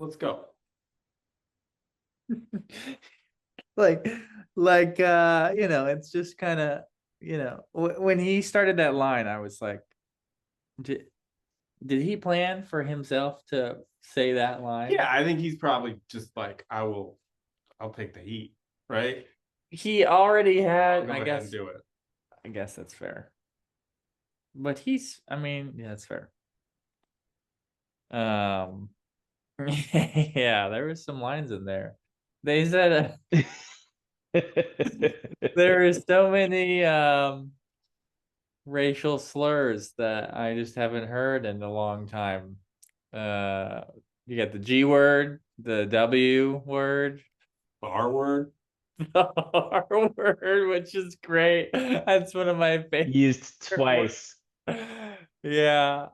Let's go. like it's just kind of when he started that line, I was like, did he plan for himself to say that line? Yeah, I think he's probably just like, I'll take the heat, right? He already had. Go ahead and do it. I guess that's fair. But yeah, that's fair. Yeah, there was some lines in there. They said there is so many racial slurs that I just haven't heard in a long time. You got the G word, the W word, The R word. the R word, which is great. That's one of my favorite. Used twice. Yeah.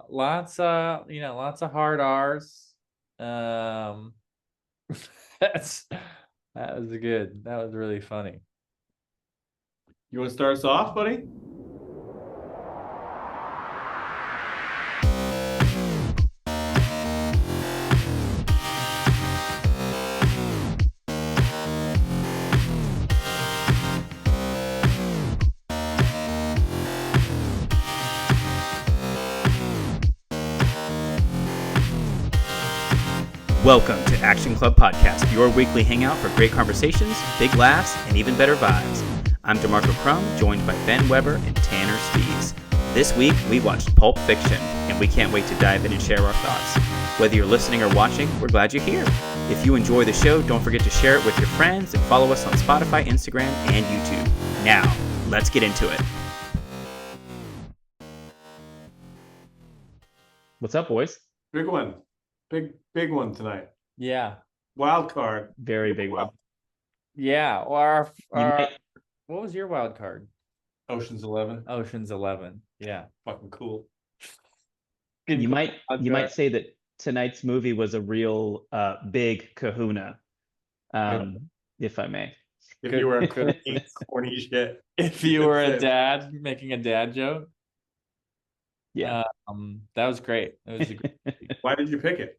Lots of hard R's. That was good. That was really funny. You want to start us off, buddy? Welcome to Action Club Podcast, your weekly hangout for great conversations, big laughs, and even better vibes. I'm Demarco Crum, joined by Ben Weber and Tanner Spies. This week, we watched Pulp Fiction, and we can't wait to dive in and share our thoughts. Whether you're listening or watching, we're glad you're here. If you enjoy the show, don't forget to share it with your friends and follow us on Spotify, Instagram, and YouTube. Now, let's get into it. What's up, boys? Big one. Big one tonight. Yeah. Wild card. Very big one. Yeah. Or what was your wild card? Ocean's 11. Ocean's 11. Yeah. Fucking cool. You might say that tonight's movie was a real big kahuna, if I may. If you were a corny shit. If you were a dad making a dad joke. Yeah. That was great. It was a great Why did you pick it?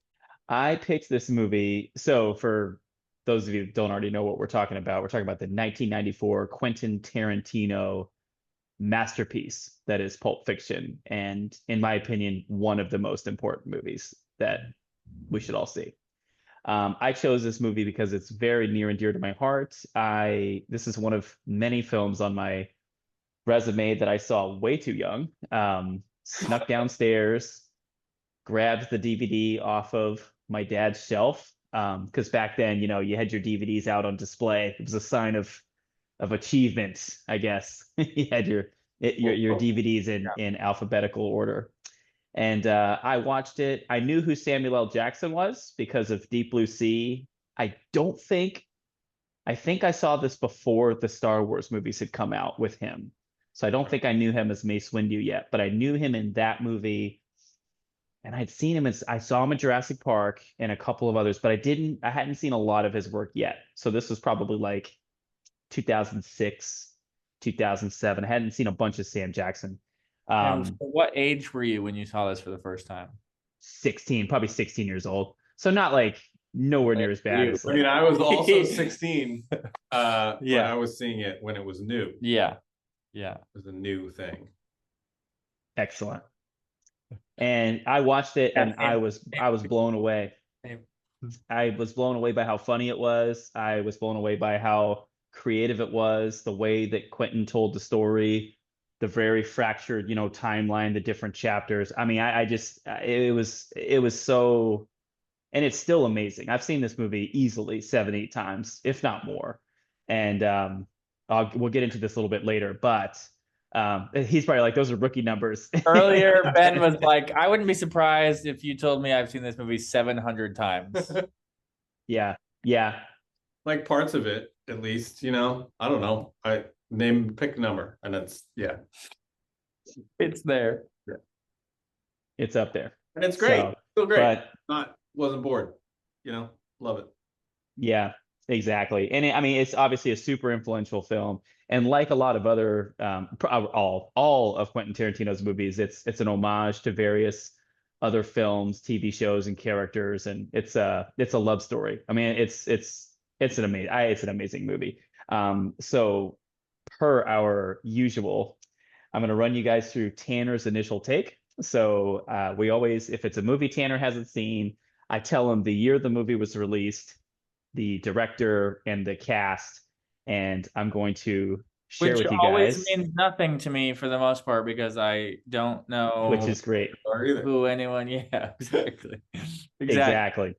I picked this movie. So for those of you who don't already know what we're talking about the 1994 Quentin Tarantino masterpiece that is Pulp Fiction. And in my opinion, one of the most important movies that we should all see. I chose this movie because it's very near and dear to my heart. This is one of many films on my resume that I saw way too young. Snuck downstairs, grabbed the DVD off of my dad's shelf. Because back then, you had your DVDs out on display. It was a sign of achievement, I guess. You had your DVDs in alphabetical order. And I watched it. I knew who Samuel L. Jackson was because of Deep Blue Sea. I think I saw this before the Star Wars movies had come out with him. So I don't think I knew him as Mace Windu yet, but I knew him in that movie. And I saw him in Jurassic Park and a couple of others, but I hadn't seen a lot of his work yet. So this was probably like 2006, 2007. I hadn't seen a bunch of Sam Jackson. What age were you when you saw this for the first time? 16, probably 16 years old. So not like nowhere near as bad as I mean, I was also 16 when I was seeing it when it was new. Yeah. It was a new thing. Excellent. And I watched it and I was blown away. I was blown away by how funny it was. I was blown away by how creative it was, the way that Quentin told the story, the very fractured, timeline, the different chapters. I mean, it was so, and it's still amazing. I've seen this movie easily 7-8 times, if not more. And we'll get into this a little bit later, but he's probably like, those are rookie numbers. Earlier, Ben was like, I wouldn't be surprised if you told me I've seen this movie 700 times. Yeah. Like parts of it, at least, I don't know. Pick a number, and it's, yeah. It's there. Yeah. It's up there. And it's great. So, still great. Wasn't bored. Love it. Yeah, exactly. And it's obviously a super influential film. And like a lot of other, all of Quentin Tarantino's movies, it's an homage to various other films, TV shows, and characters, and it's a love story. I mean, it's an amazing movie. So per our usual, I'm going to run you guys through Tanner's initial take. So we always, if it's a movie Tanner hasn't seen, I tell him the year the movie was released, the director, and the cast, and I'm going to share Which with you always guys, means nothing to me for the most part because I don't know which is great. Or either. who anyone. Yeah, exactly. Exactly.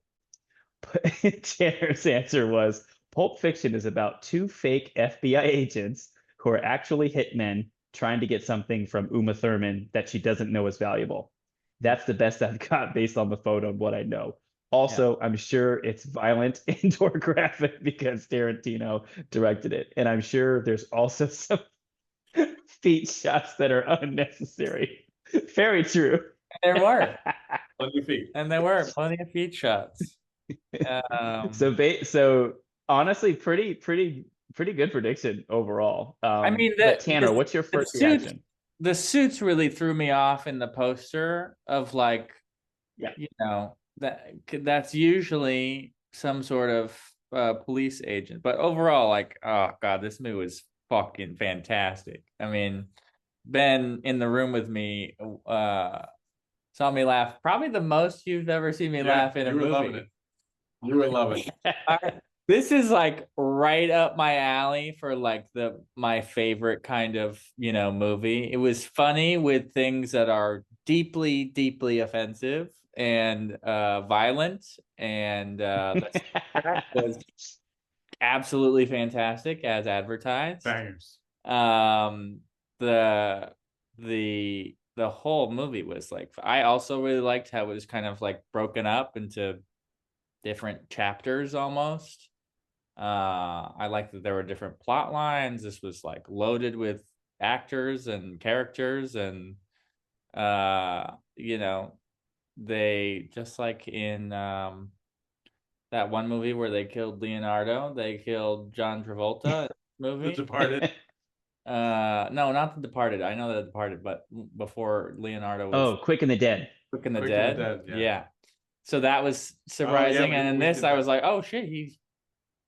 Tanner's answer was Pulp Fiction is about two fake FBI agents who are actually hitmen trying to get something from Uma Thurman that she doesn't know is valuable. That's the best I've got based on the photo and what I know. Also, I'm sure it's violent and or graphic because Tarantino directed it. And I'm sure there's also some feet shots that are unnecessary. Very true. There were, Plenty of feet. and there were plenty of feet shots. So honestly, pretty good prediction overall. I mean, but Tanner, what's your first reaction? The suits really threw me off in the poster of like, Yeah. you know, that's usually some sort of police agent. But overall, like, oh God, this movie was fucking fantastic. I mean, Ben in the room with me saw me laugh probably the most you've ever seen me laugh in a movie. Loving it. You were loving it. This is like right up my alley for like my favorite kind of, movie. It was funny with things that are deeply, deeply offensive and violent, and the was absolutely fantastic as advertised. Bangers. The whole movie was like, I also really liked how it was kind of like broken up into different chapters almost. I liked that there were different plot lines. This was like loaded with actors and characters, and they just like in that one movie where they killed Leonardo, they killed John Travolta in this movie. The Departed. No, not The Departed. I know The Departed, but before Leonardo was Quick and the Dead. Quick and the Quick Dead. and the Dead, Yeah. So that was surprising, yeah, and in we this did I that. was like, oh shit,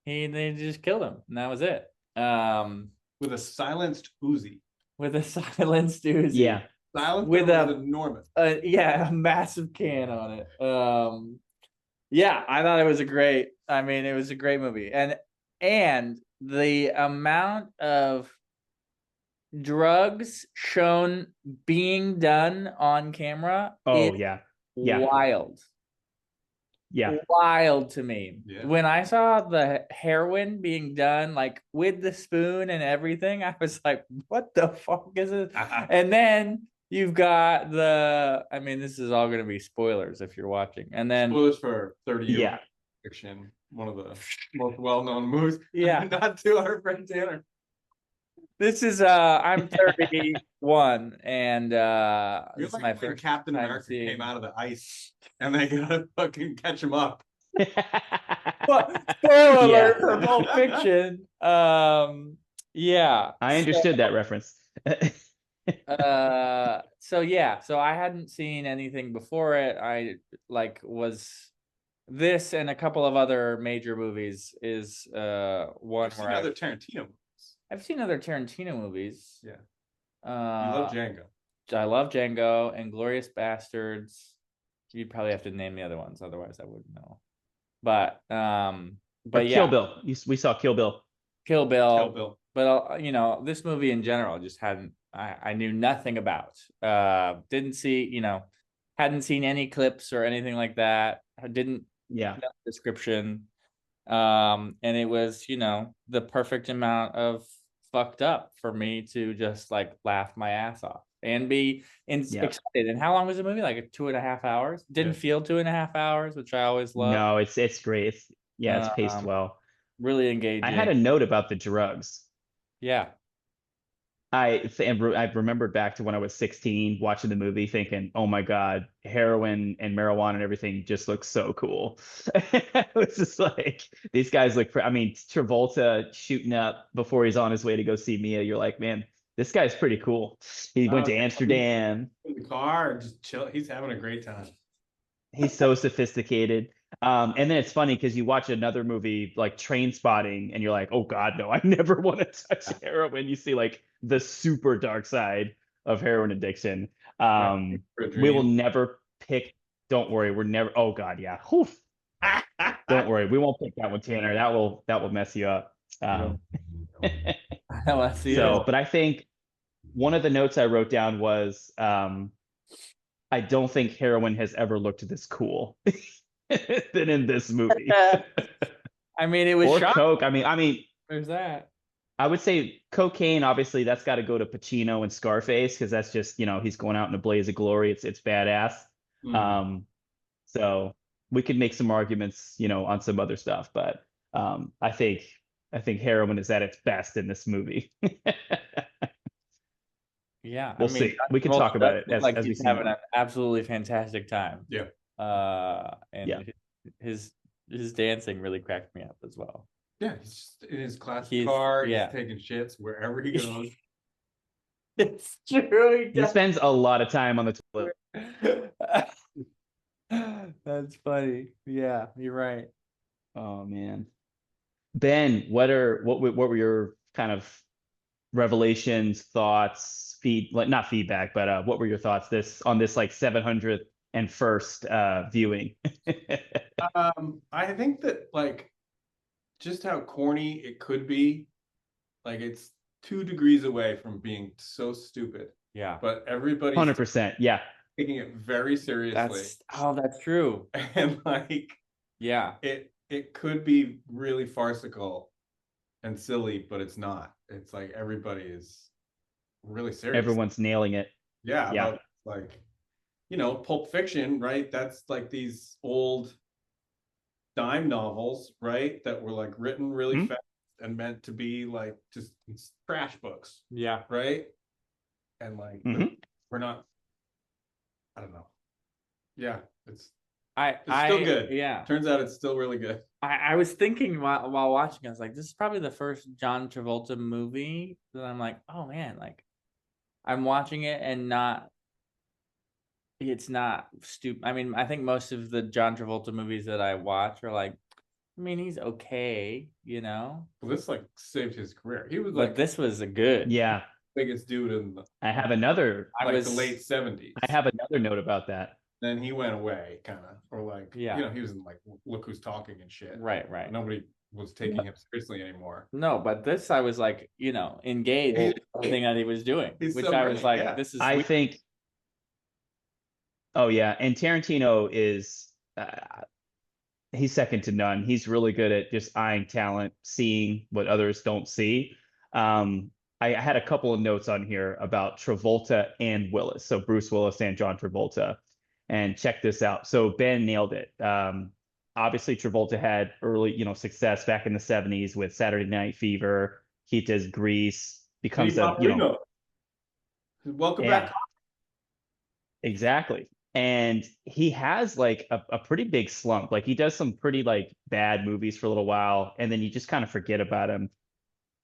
they just killed him, and that was it. With a silenced Uzi. With a silenced Uzi. Yeah. Silenced With was enormous. a massive can on it. Yeah, I thought it was it was a great movie, and the amount of drugs shown being done on camera is wild. Yeah. Wild to me. Yeah. When I saw the heroin being done like with the spoon and everything, I was like, what the fuck is it? And then you've got this is all going to be spoilers if you're watching. And then Spoilers for 30 years. Yeah. Fiction, one of the most well-known movies. Yeah. Not to our friend Tanner. this is I'm 31 and You're this is like my when first Captain time America seeing- came out of the ice and they gotta fucking catch him up. Spoiler alert for Pulp Fiction. Yeah. I understood that reference. So I hadn't seen anything before it. I was this and a couple of other major movies is one I've seen where other Tarantino movies. I've seen other Tarantino movies. Yeah. You love Django. I love Django and Glorious Bastards. You'd probably have to name the other ones, otherwise I wouldn't know. But yeah, Kill Bill. We saw Kill Bill. Kill Bill. Kill Bill. But this movie in general just I knew nothing about. Didn't see, hadn't seen any clips or anything like that. I didn't know the description. And it was, the perfect amount of fucked up for me to just like laugh my ass off and be excited. And how long was the movie? Like 2.5 hours? Didn't feel 2.5 hours, which I always love. No, it's great. It's paced well. Really engaging. I had a note about the drugs. Yeah. I remembered back to when I was 16 watching the movie thinking, oh my God, heroin and marijuana and everything just looks so cool. It was just like, these guys look, Travolta shooting up before he's on his way to go see Mia. You're like, man, this guy's pretty cool. He went to Amsterdam. In the car, just chill. He's having a great time. He's so sophisticated. And then it's funny because you watch another movie like Train Spotting and you're like, oh God, no, I never want to touch heroin. You see like the super dark side of heroin addiction. We will never pick, don't worry, we're never, oh God, yeah. Whew. Don't worry, we won't pick that one, Tanner. That will mess you up. So, but I think one of the notes I wrote down was I don't think heroin has ever looked this cool than in this movie. I mean, it was or shocking. coke. I mean, There's that. I would say cocaine. Obviously, that's got to go to Pacino and Scarface because that's just he's going out in a blaze of glory. It's badass. So we could make some arguments on some other stuff, but I think heroin is at its best in this movie. Yeah, we'll see. We can talk about it as he's we having an absolutely fantastic time. Yeah. And his dancing really cracked me up as well. Yeah, he's just in his classic car. He's taking shits wherever he goes. It's true. He spends a lot of time on the toilet. That's funny. Yeah, you're right. Oh man, Ben, what were your kind of revelations, thoughts, not feedback, but what were your thoughts on this like 701st viewing? I think that like just how corny it could be, like it's 2 degrees away from being so stupid. Yeah, but everybody's 100%. Yeah, taking it very seriously. That's true. And like, yeah, it could be really farcical and silly, but it's not. It's like everybody is really serious. Everyone's nailing it. Yeah. About, like, Pulp Fiction, right? That's like these old dime novels, right? That were like written really fast and meant to be like just trash books. Yeah. Right. And like, we're not, I don't know. Yeah. It's still good. Yeah. Turns out it's still really good. I was thinking while watching, I was like, this is probably the first John Travolta movie that I'm like, oh man, like I'm watching it and it's not stupid. I mean, I think most of the John Travolta movies that I watch are like, I mean, he's okay, Well, this like saved his career. He was like, but this was a good, biggest dude in the. I have another. The late 70s. I have another note about that. Then he went away, kind of, or like, he was in like Look Who's Talking and shit. Right. Nobody was taking him seriously anymore. No, but this I was like, engaged in everything that he was doing, which I was like, this is. I think. Oh yeah, and Tarantino is he's second to none. He's really good at just eyeing talent, seeing what others don't see. I had a couple of notes on here about Travolta and Willis, so Bruce Willis and John Travolta. And check this out. So Ben nailed it. Obviously, Travolta had early, success back in the 70s with Saturday Night Fever. He does Grease, becomes Welcome back. Exactly. And he has like a pretty big slump. Like he does some pretty like bad movies for a little while, and then you just kind of forget about him.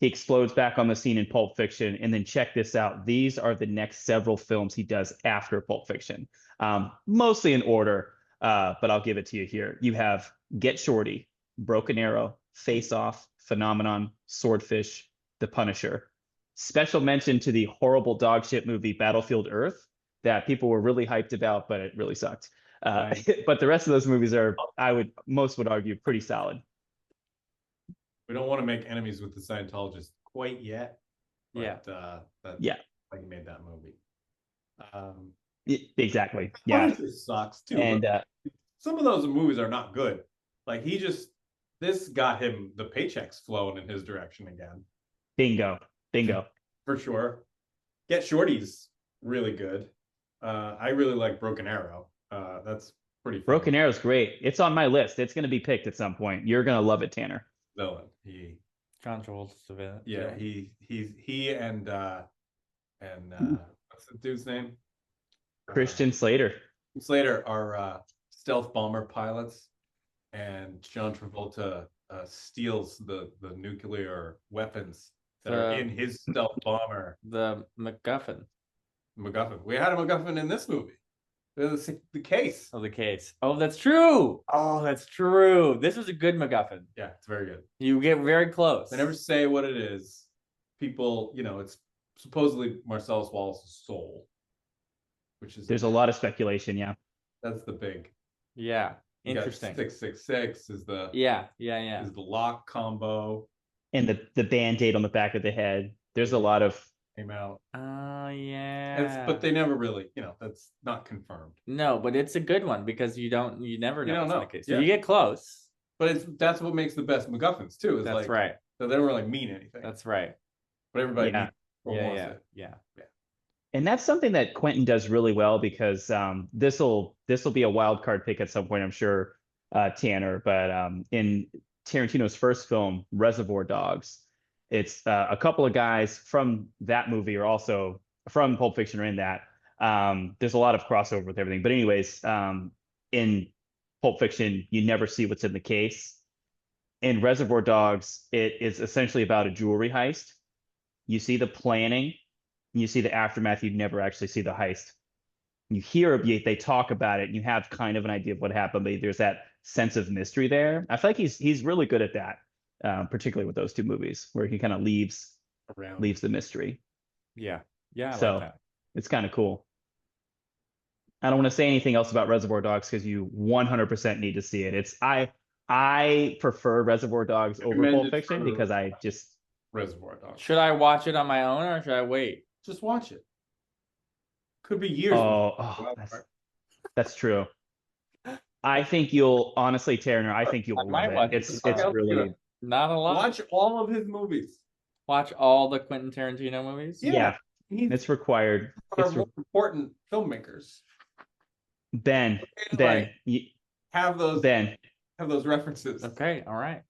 He explodes back on the scene in Pulp Fiction. And then check this out. These are the next several films he does after Pulp Fiction. Mostly in order, but I'll give it to you here. You have Get Shorty, Broken Arrow, Face Off, Phenomenon, Swordfish, The Punisher. Special mention to the horrible dog shit movie Battlefield Earth that people were really hyped about, but it really sucked. But the rest of those movies are, most would argue, pretty solid. We don't want to make enemies with the Scientologists quite yet. But, like made that movie. Exactly. Yeah. Punisher sucks too. And some of those movies are not good. Like this got him the paychecks flowing in his direction again. Bingo. For sure. Get Shorty's really good. I really like Broken Arrow. That's pretty fun. Broken Arrow's great. It's on my list. It's going to be picked at some point. You're going to love it, Tanner. Villain. John Travolta's the villain. Yeah, he and what's the dude's name? Christian Slater. Slater are stealth bomber pilots, and John Travolta steals the nuclear weapons that are in his stealth bomber. The MacGuffin. We had a MacGuffin in this movie. The case. Oh, the case. Oh, that's true. Oh, that's true. This was a good MacGuffin. Yeah, it's very good. You get very close. They never say what it is. People, it's supposedly Marcellus Wallace's soul, which is There's a lot of speculation. Yeah. that's the big. Yeah. Interesting. 666 is the Yeah. is the lock combo. And the band-aid on the back of the head. There's a lot of Came out. Oh, yeah. But they never really, that's not confirmed. No, but it's a good one because you never know. You don't what's in know. the case. Yeah. You get close. But that's what makes the best MacGuffins too. Is That's like, right. So they don't really mean anything. That's right. But everybody Yeah. needs or wants Yeah. it. Yeah. And that's something that Quentin does really well because this'll be a wild card pick at some point, I'm sure, Tanner. But in Tarantino's first film, Reservoir Dogs, it's a couple of guys from that movie are also from Pulp Fiction are in that. There's a lot of crossover with everything. But anyways, in Pulp Fiction, you never see what's in the case. In Reservoir Dogs, it is essentially about a jewelry heist. You see the planning. You see the aftermath, you never actually see the heist. You hear they talk about it, and you have kind of an idea of what happened, but there's that sense of mystery there. I feel like he's really good at that, particularly with those two movies, where he kind of leaves the mystery. Yeah. I So like that. it's kind of cool. I don't want to say anything else about Reservoir Dogs because you 100% need to see it. I prefer Reservoir Dogs over Pulp Recommended Fiction for- because I just Reservoir Dogs. Should I watch it on my own or should I wait? Just watch it. Could be years. That's true. I think you'll honestly, Tanner, I think you'll I might love watch it. it. It's Okay. really Not a lot. Watch all of his movies. Watch all the Quentin Tarantino movies. yeah, He's it's required. one of It's our most important filmmakers. Ben, Like, you, have those Ben. have those references. Okay. All right.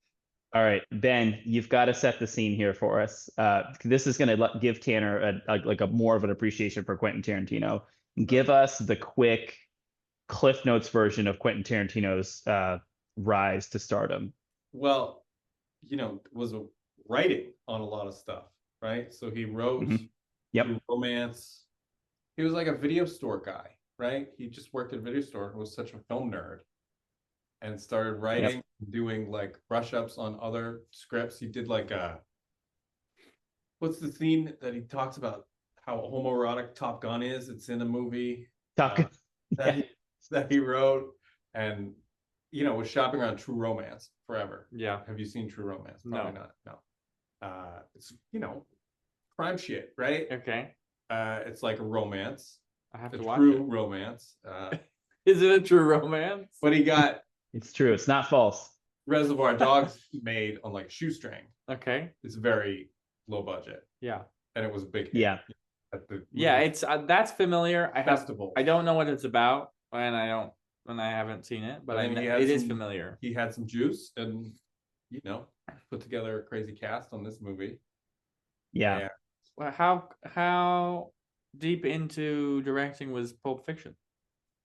All right, Ben, you've got to set the scene here for us. This is going to give Tanner a more of an appreciation for Quentin Tarantino. Give us the quick Cliff Notes version of Quentin Tarantino's rise to stardom. Well, was writing on a lot of stuff, right? So he wrote Yep. True Romance. He was like a video store guy, right? He just worked at a video store and was such a film nerd. And started writing, doing like brush ups on other scripts. He did like what's the scene that he talks about how homoerotic Top Gun is? It's in a movie that he wrote, and was shopping around True Romance forever. Yeah. Have you seen True Romance? No. Probably not. No. It's crime shit, right? Okay. It's like a romance. I have A to watch true it. romance. Is it a true romance? But he got It's true. It's not false. Reservoir Dogs made on like shoestring. Okay. It's very low budget, Yeah. and it was a big hit Yeah. at the Yeah. It's that's familiar. festival. I don't know what it's about, and I haven't seen it, but I And know he had it is some- familiar. He had some juice, and put together a crazy cast on this movie. Yeah. Well, how deep into directing was Pulp Fiction?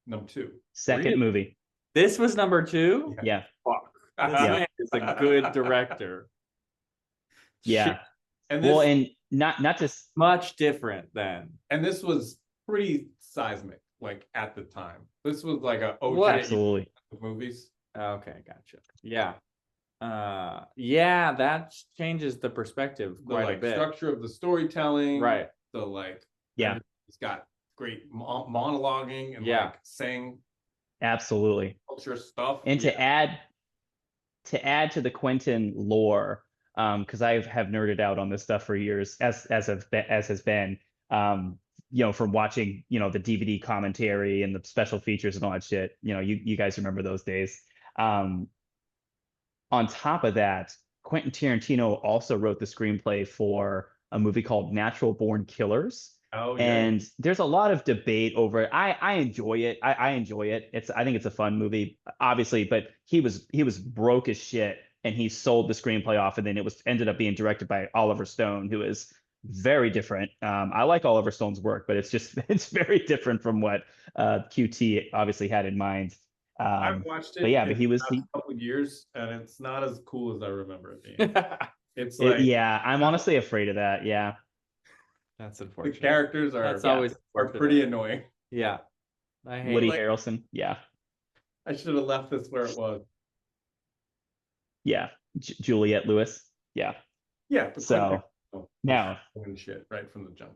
Number 2. Second Really? movie. This was number 2. Yeah. Fuck. This Yeah. man is a good director. Yeah. Shit, And this, Well, and not just much different than. and this was pretty seismic, like at the time. This was like a OJ What? absolutely. of movies. Okay, gotcha. Yeah. Yeah, that changes the perspective The quite a like bit. structure of the storytelling, Right. The like, Yeah. it's got great monologuing and Yeah. like saying Absolutely. culture stuff. And to add to the Quentin lore, because I have nerded out on this stuff for years, as has been, from watching, the DVD commentary and the special features and all that shit. You guys remember those days. On top of that, Quentin Tarantino also wrote the screenplay for a movie called Natural Born Killers. Oh yeah. And there's a lot of debate over it. I enjoy it. I enjoy it. I think it's a fun movie, obviously, but he was broke as shit, and he sold the screenplay off, and then it ended up being directed by Oliver Stone, who is very different. I like Oliver Stone's work, but it's very different from what QT obviously had in mind. I've watched it. But yeah, but in he was the last couple of years, and it's not as cool as I remember it being. It's like yeah, I'm honestly afraid of that. Yeah. That's the unfortunate. characters are That's always are pretty annoying. Yeah. I hate Woody it. Harrelson. Yeah. I should have left this where it was. Yeah. Juliette Lewis. Yeah. Yeah, but So now, doing shit right from the jump.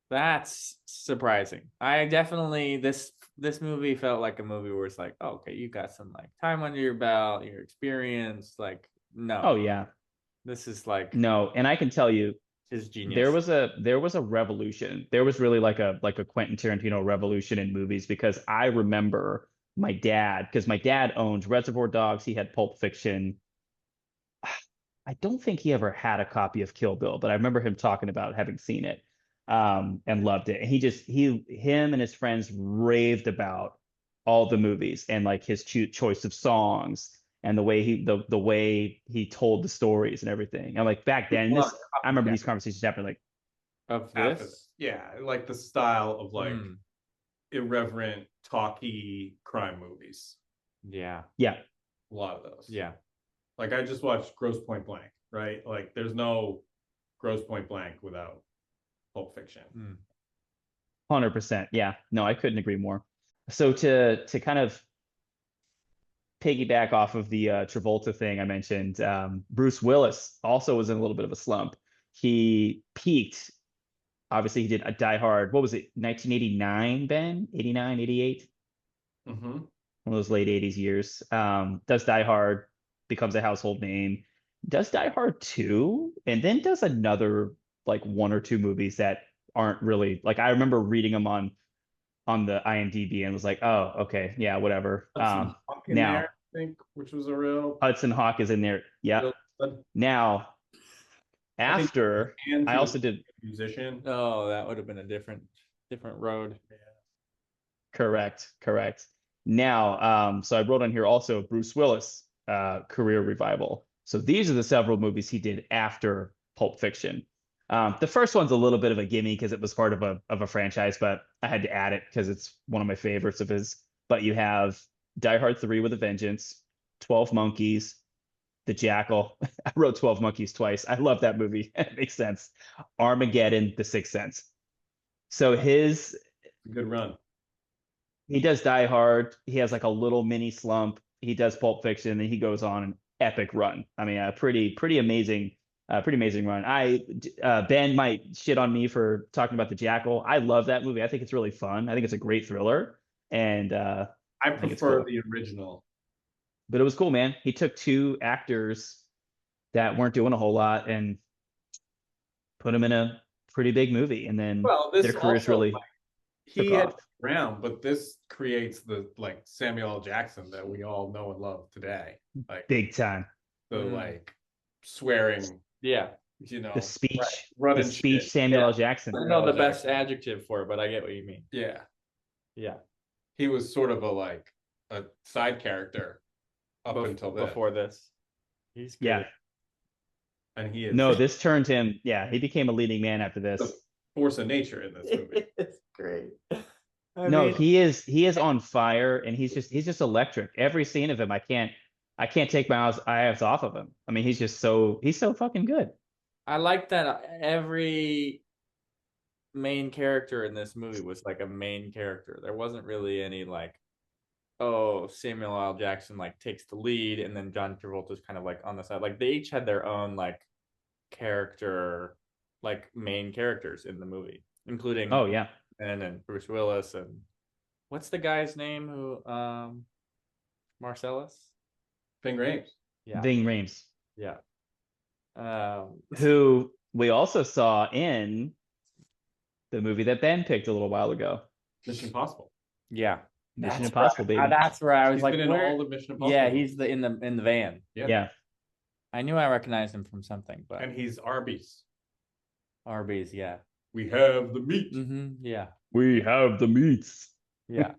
That's surprising. I definitely this movie felt like a movie where it's like, oh, okay, you got some like time under your belt, your experience. Like, no, oh yeah. this is like No, and I can tell you his genius. there was a revolution. There was really like a Quentin Tarantino revolution in movies because I remember my dad, because my dad owned Reservoir Dogs, he had Pulp Fiction. I don't think he ever had a copy of Kill Bill, but I remember him talking about having seen it and loved it. And him and his friends raved about all the movies and like his choice of songs and the way the way he told the stories and everything. And like back then, I remember these conversations happening like of after this. Yeah, like the style of like Hmm. irreverent, talky crime movies. Yeah. Yeah. A lot of those. Yeah. Like I just watched Gross Point Blank, right? Like there's no Gross Point Blank without Pulp Fiction. 100%. Yeah. No, I couldn't agree more. So to kind of piggyback off of the Travolta thing I mentioned, Bruce Willis also was in a little bit of a slump. He peaked. Obviously, he did a Die Hard. What was it? 1989, Ben? 89, 88? Mm-hmm. One of those late 80s years. Does Die Hard, becomes a household name. Does Die Hard 2, and then does another like one or two movies that aren't really like, I remember reading them on the IMDb and was like, oh, okay, yeah, whatever. Hudson Hawk in Now there, I think, which was a real Hudson Hawk is in there. Yeah. Now after I also did musician. Oh, that would have been a different road. correct. Now, so I wrote on here also Bruce Willis career revival. So these are the several movies he did after Pulp Fiction. The first one's a little bit of a gimme because it was part of a franchise, but I had to add it because it's one of my favorites of his. But you have Die Hard 3 with a Vengeance, 12 Monkeys, The Jackal. I wrote 12 Monkeys twice. I love that movie. It makes sense. Armageddon, The Sixth Sense. So Good run. he does Die Hard. He has like a little mini slump. He does Pulp Fiction, and he goes on an epic run. I mean, a pretty amazing run. Ben might shit on me for talking about The Jackal. I love that movie. I think it's really fun. I think it's a great thriller, and I prefer the original. But it was cool, man. He took two actors that weren't doing a whole lot and put them in a pretty big movie, and then their careers really he took had off. Around, but this creates the like Samuel L. Jackson that we all know and love today, like big time. The like swearing, yeah, you know, the speech, running the speech. shit. Samuel L. Jackson. I don't know the best adjective for it, but I get what you mean. Yeah, yeah. He was sort of a side character up until before this. He's good. Yeah. And he is no, this turned him. Yeah, he became a leading man after this. The force of nature in this movie. It's great. He is on fire, and he's just electric. Every scene of him, I can't take my eyes off of him. I mean, he's so fucking good. I like that every main character in this movie was like a main character. There wasn't really any like, oh, Samuel L. Jackson like takes the lead, and then John Travolta's kind of like on the side. Like they each had their own like character, like main characters in the movie, including and Bruce Willis, and what's the guy's name who Marcellus? Ving Rhames. Yeah. Ving Rhames. Yeah. Who we also saw in the movie that Ben picked a little while ago. Mission Impossible. Yeah. Mission Impossible, baby. That's where I was like, where? All the Mission Impossible. Yeah, he's in the van. Yeah. I knew I recognized him from something, but and he's Arby's. Arby's, yeah. We have the meat. Mm-hmm, yeah. We have the meats. Yeah.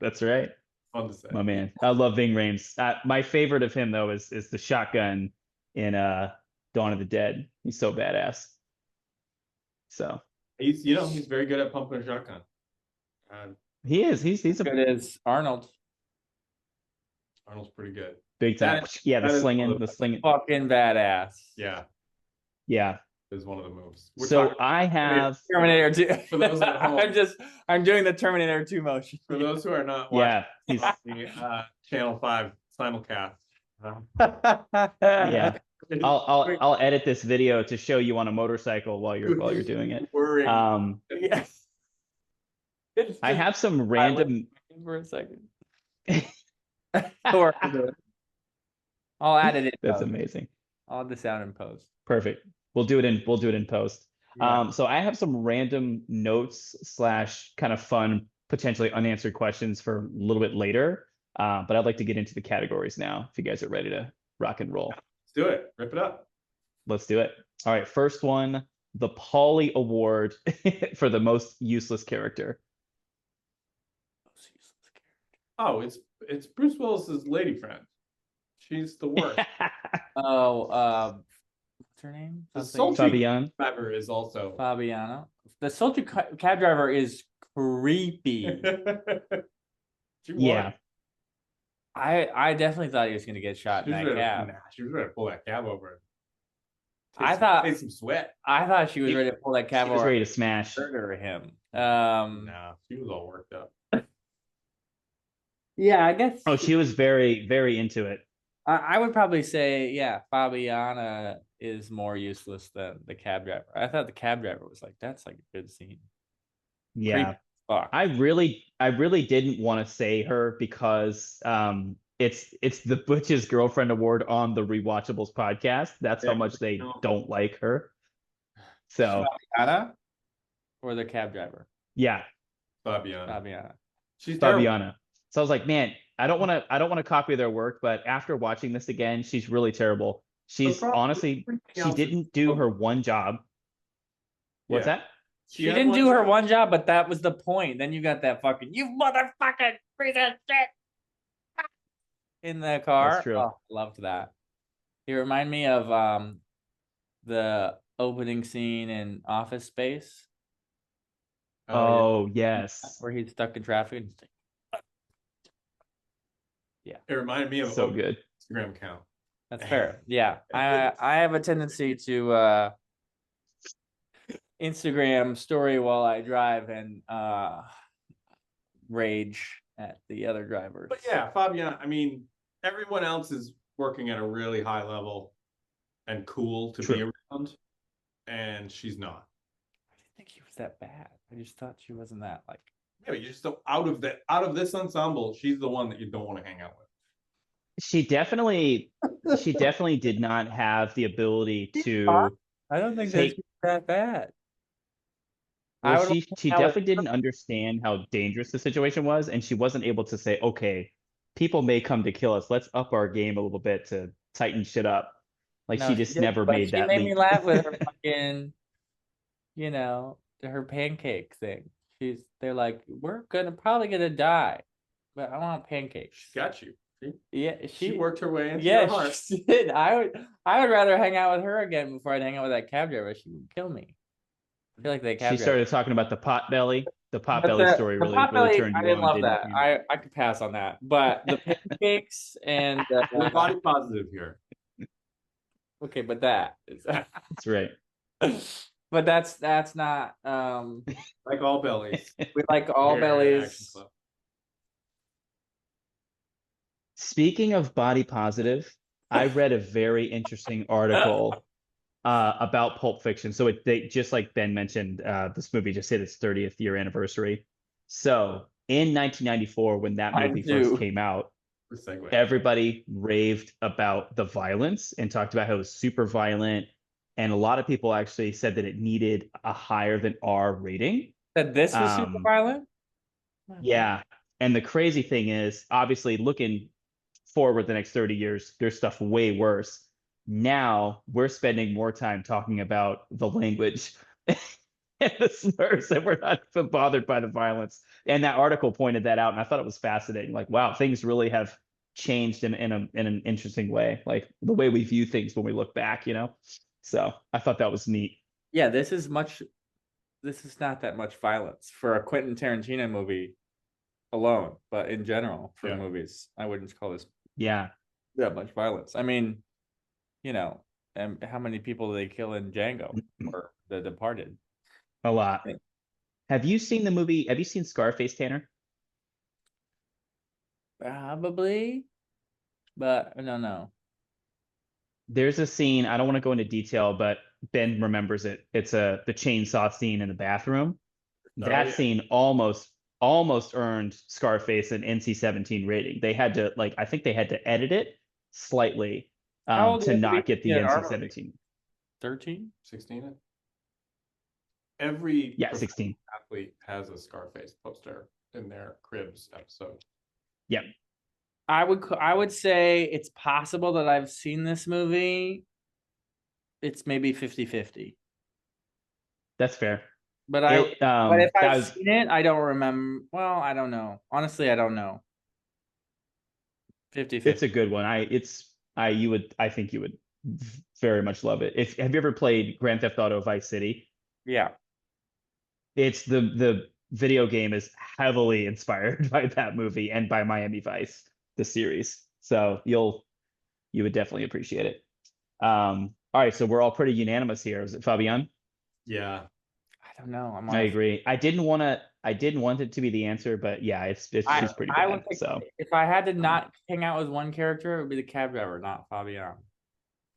That's right. Fun to say. My man. I love Ving Rhames. My favorite of him though is the shotgun in Dawn of the Dead. He's so badass. So he's very good at pumping a shotgun. He is. He's as good as Arnold. Arnold's pretty good. Big time. The slinging. Fucking badass. Yeah. Yeah. is one of the moves. So I have Terminator 2. For those at home. I'm doing the Terminator 2 motion. For those who are not watching yeah, the Channel 5 simulcast. yeah. I'll edit this video to show you on a motorcycle while you're doing it. Yes. I have some random for a second. I'll add it in. That's amazing. I'll add the sound in post. Perfect. We'll do it in post. Yeah. So I have some random notes / kind of fun, potentially unanswered questions for a little bit later. But I'd like to get into the categories now if you guys are ready to rock and roll. Let's do it. Rip it up. Let's do it. All right, first one, the Pauly Award for the most useless character. Oh, it's Bruce Willis's lady friend. She's the worst. Oh, what's her name? The sultry Fabian. driver is also Fabiana. The sultry cab driver is creepy. Yeah. I definitely thought he was going to get shot in that cab. She was ready to pull that cab over. Take some sweat. I thought she was ready to pull that cab She was over. ready to smash. Murder him. No, she was all worked up. Yeah, I guess. Oh, she was very, very into it. I would probably say, yeah, Fabiana is more useless than the cab driver. I thought the cab driver was like, that's like a good scene. Yeah. Fuck. I really didn't want to say her because it's the Butch's Girlfriend Award on the Rewatchables podcast. That's how much they don't like her. So Fabiana or the cab driver? Yeah. Fabiana. She's Fabiana. So I was like, man, I don't want to copy their work, but after watching this again, she's really terrible. She's honestly, she didn't do her one job. What's that? She didn't do her one job, but that was the point. Then you got that fucking, you motherfucking piece of shit in the car. That's true. Oh, loved that. It reminded me of the opening scene in Office Space. Oh, yes. Where he's stuck in traffic. Yeah. It reminded me of so good Instagram account. That's fair. Yeah. I have a tendency to Instagram story while I drive and rage at the other drivers. But yeah, Fabian, I mean, everyone else is working at a really high level and cool to be around, and she's not. I didn't think she was that bad. I just thought she wasn't that like. Yeah, but you're just so out of this ensemble, she's the one that you don't want to hang out with. She definitely did not have the ability to. I don't think she's that bad. Well, she definitely didn't understand how dangerous the situation was, and she wasn't able to say, okay, people may come to kill us. Let's up our game a little bit to tighten shit up. Like, she just never made that leap. She made me laugh with her fucking, her pancake thing. They're like, we're probably gonna die, but I want pancakes. She got you. See? Yeah, she worked her way into your heart. She did. I would rather hang out with her again before I'd hang out with that cab driver. She would kill me. I feel like they She started talking about the pot belly. The pot belly story really turned you on. I didn't love that. I could pass on that. But the pancakes and we're body positive here. Okay, but that is that's right. But that's not like all bellies. We like all bellies. Speaking of body positive, I read a very interesting article about Pulp Fiction. So they just like Ben mentioned, this movie just hit its 30th year anniversary. So in 1994, when that movie first came out, everybody raved about the violence and talked about how it was super violent. And a lot of people actually said that it needed a higher than R rating. That this was super violent? Yeah. And the crazy thing is, obviously, looking forward the next 30 years, there's stuff way worse. Now we're spending more time talking about the language and the slurs, and we're not even bothered by the violence. And that article pointed that out, and I thought it was fascinating. Like, wow, things really have changed in an interesting way, like the way we view things when we look back, So I thought that was neat. Yeah, this is not that much violence for a Quentin Tarantino movie alone, but in general for movies, I wouldn't call this that much violence. I mean, And how many people do they kill in Django or The Departed? A lot. Have you seen the movie? Have you seen Scarface, Tanner? Probably, but no. There's a scene, I don't want to go into detail, but Ben remembers it. It's the chainsaw scene in the bathroom. That scene almost earned Scarface an NC-17 rating. They had to I think they had to edit it slightly How old to is not get the in our NC-17. 13? 16. Every 16 athlete has a Scarface poster in their cribs episode. Yep. I would say it's possible that I've seen this movie. It's maybe 50-50. That's fair. But if I've seen it, I don't remember. Well, I don't know. Honestly, I don't know. 50-50. It's a good one. I think you would very much love it. Have you ever played Grand Theft Auto Vice City? Yeah. It's the video game is heavily inspired by that movie and by Miami Vice, the series. So you would definitely appreciate it. All right, so we're all pretty unanimous here. Is it Fabian? Yeah. I don't know. I agree. I didn't want it to be the answer, but yeah, she's pretty bad. Would think so if I had to not hang out with one character, it would be the cab driver, not Fabian.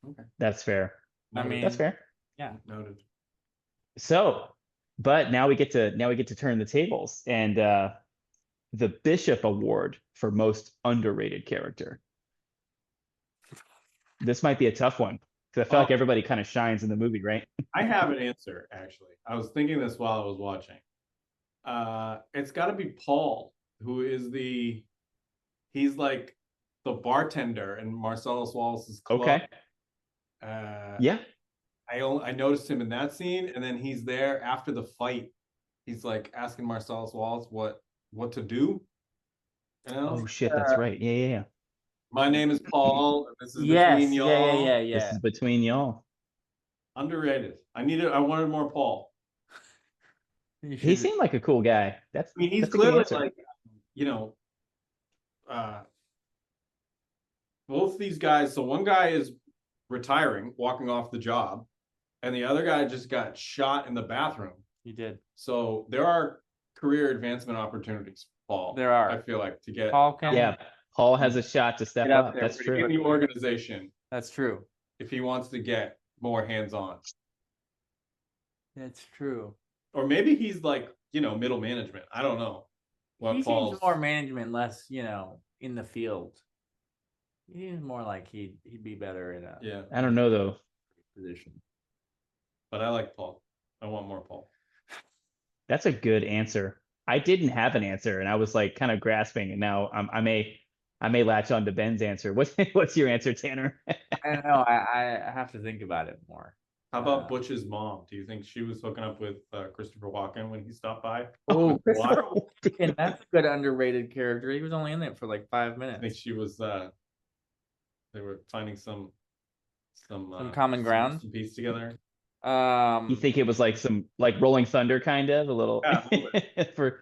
Okay. That's fair. I mean, that's fair. Yeah. Noted. So, but now we get to turn the tables, and the Bishop Award for most underrated character. This might be a tough one because I feel like everybody kind of shines in the movie, right? I have an answer, actually. I was thinking this while I was watching. It's got to be Paul, who is he's like the bartender in Marcellus Wallace's club. Okay. Yeah. I noticed him in that scene, and then he's there after the fight. He's like asking Marcellus Wallace what to do. You know? Oh shit, that's right. Yeah. My name is Paul. This is between y'all. Yeah. This is between y'all. Underrated. I wanted more Paul. He seemed like a cool guy. He's clearly like, both these guys. So one guy is retiring, walking off the job, and the other guy just got shot in the bathroom. He did. So there are career advancement opportunities for Paul. There are. I feel like to get Paul has a shot to step up. That's true. In the organization. That's true. If he wants to get more hands-on. That's true. Or maybe he's like, middle management. I don't know. He seems more management, less, in the field. He seems more like he'd be better in a I don't know though. Position. But I like Paul. I want more Paul. That's a good answer. I didn't have an answer, and I was like kind of grasping, and now I may latch on to Ben's answer. What's your answer, Tanner? I don't know. I have to think about it more. How about Butch's mom? Do you think she was hooking up with Christopher Walken when he stopped by? Oh, Christopher Walken, that's a good underrated character. He was only in it for like 5 minutes. I think she was. They were finding some common ground, some piece together. You think it was like some Rolling Thunder kind of a little for